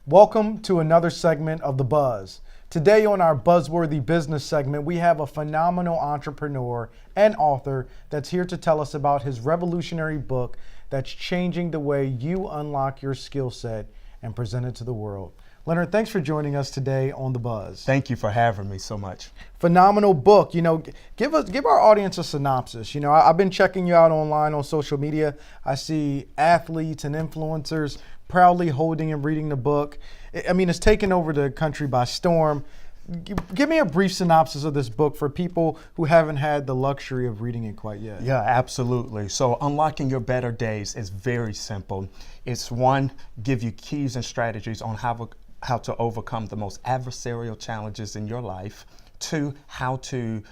Welcome to another segment of The Buzz. Today on our Buzzworthy Business segment, we have a phenomenal entrepreneur and author that's here to tell us about his revolutionary book that's changing the way you unlock your skill set and present it to the world. Leonard, thanks for joining us today on The Buzz. Thank you for having me so much. Phenomenal book. Give our audience a synopsis. I've been checking you out online on social media. I see athletes and influencers proudly holding and reading the book. It's taken over the country by storm. Give me a brief synopsis of this book for people who haven't had the luxury of reading it quite yet. Yeah, absolutely. So Unlocking Your Better Days is very simple. It's one, give you keys and strategies on how to overcome the most adversarial challenges in your life. Two, how to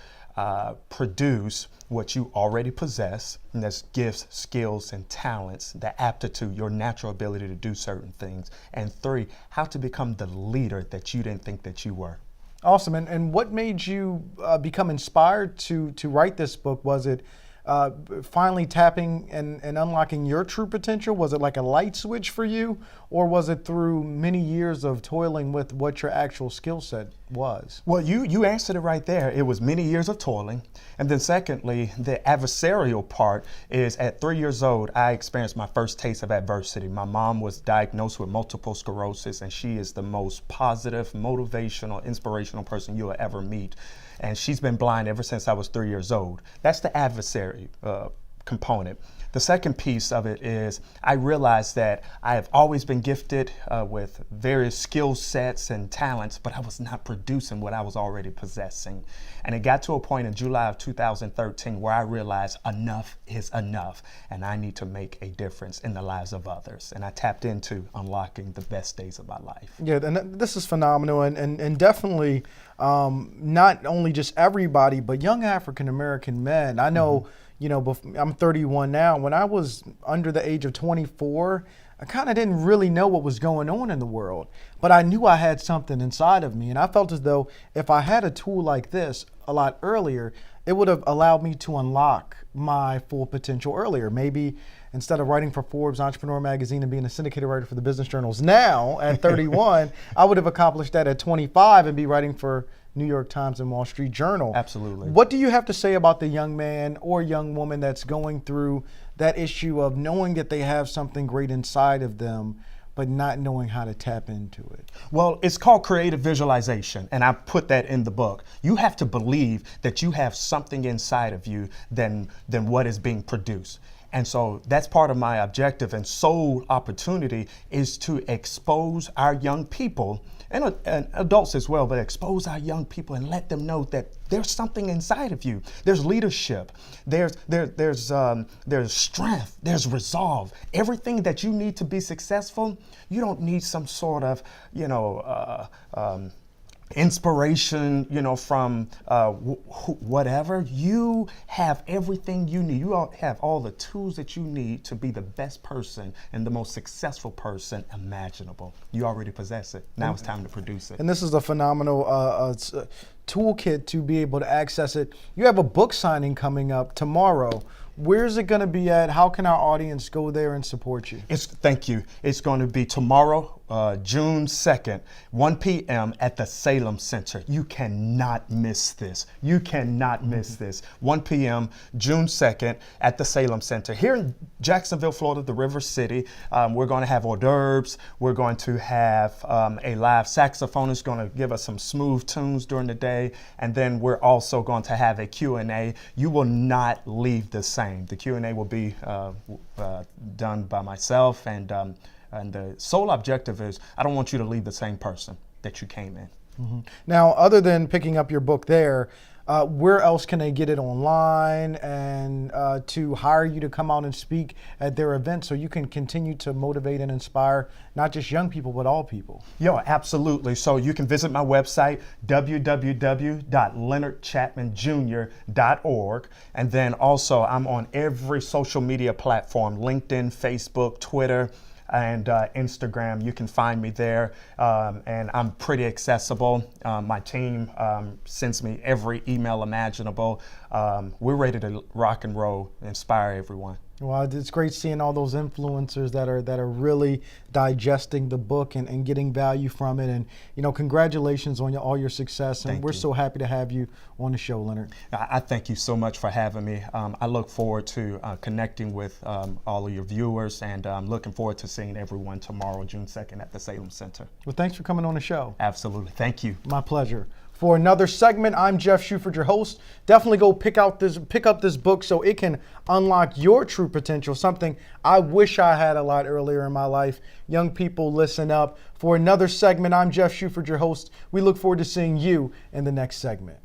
produce what you already possess, and that's gifts, skills, and talents, the aptitude, your natural ability to do certain things. And three, how to become the leader that you didn't think that you were. Awesome. And what made you become inspired to write this book? Was it finally tapping and unlocking your true potential? Was it like a light switch for you? Or was it through many years of toiling with what your actual skill set was? Well, you answered it right there. It was many years of toiling. And then secondly, the adversarial part is at 3 years old, I experienced my first taste of adversity. My mom was diagnosed with multiple sclerosis, and she is the most positive, motivational, inspirational person you'll ever meet. And she's been blind ever since I was 3 years old. That's the adversary component. The second piece of it is I realized that I have always been gifted with various skill sets and talents, but I was not producing what I was already possessing. And it got to a point in July of 2013 where I realized enough is enough, and I need to make a difference in the lives of others. And I tapped into unlocking the best days of my life. Yeah, and this is phenomenal, and definitely not only just everybody, but young African American men. I know, I'm 31 now. When I was under the age of 24, I kind of didn't really know what was going on in the world, but I knew I had something inside of me. And I felt as though if I had a tool like this a lot earlier, it would have allowed me to unlock my full potential earlier. Maybe instead of writing for Forbes Entrepreneur Magazine and being a syndicated writer for the business journals now at 31, I would have accomplished that at 25 and be writing for New York Times and Wall Street Journal. Absolutely. What do you have to say about the young man or young woman that's going through that issue of knowing that they have something great inside of them, but not knowing how to tap into it? Well, it's called creative visualization, and I put that in the book. You have to believe that you have something inside of you than what is being produced. And so that's part of my objective and sole opportunity is to expose our young people and adults as well, but expose our young people and let them know that there's something inside of you. There's leadership, there's strength, there's resolve. Everything that you need to be successful, you don't need some sort of, inspiration, from whatever. You have everything you need. You have all the tools that you need to be the best person and the most successful person imaginable. You already possess it. Now it's time to produce it. And this is a phenomenal toolkit to be able to access it. You have a book signing coming up tomorrow. Where's it going to be at? How can our audience go there and support you? Thank you. It's going to be tomorrow, June 2nd, 1 p.m. at the Salem Center. You cannot miss this. You cannot miss this. 1 p.m., June 2nd at the Salem Center. Here in Jacksonville, Florida, the River City, we're going to have hors d'oeuvres. We're going to have a live saxophonist going to give us some smooth tunes during the day. And then we're also going to have a Q&A. You will not leave the same. The Q&A will be done by myself, and the sole objective is I don't want you to leave the same person that you came in. Mm-hmm. Now, other than picking up your book there, where else can they get it online and to hire you to come out and speak at their event so you can continue to motivate and inspire not just young people, but all people? Yeah, absolutely. So you can visit my website, www.leonardchatmanjr.org. And then also I'm on every social media platform, LinkedIn, Facebook, Twitter, and Instagram. You can find me there, and I'm pretty accessible. My team sends me every email imaginable. we're ready to rock and roll, inspire everyone. Well, it's great seeing all those influencers that are really digesting the book and getting value from it. And, congratulations on all your success. And Thank we're you. so happy to have you on the show, Leonard. I thank you so much for having me. I look forward to connecting with all of your viewers, and I'm looking forward to seeing everyone tomorrow, June 2nd at the Salem Center. Well, thanks for coming on the show. Absolutely. Thank you. My pleasure. For another segment, I'm Jeff Shuford, your host. Definitely go pick up this book so it can unlock your true potential, something I wish I had a lot earlier in my life. Young people, listen up. For another segment, I'm Jeff Shuford, your host. We look forward to seeing you in the next segment.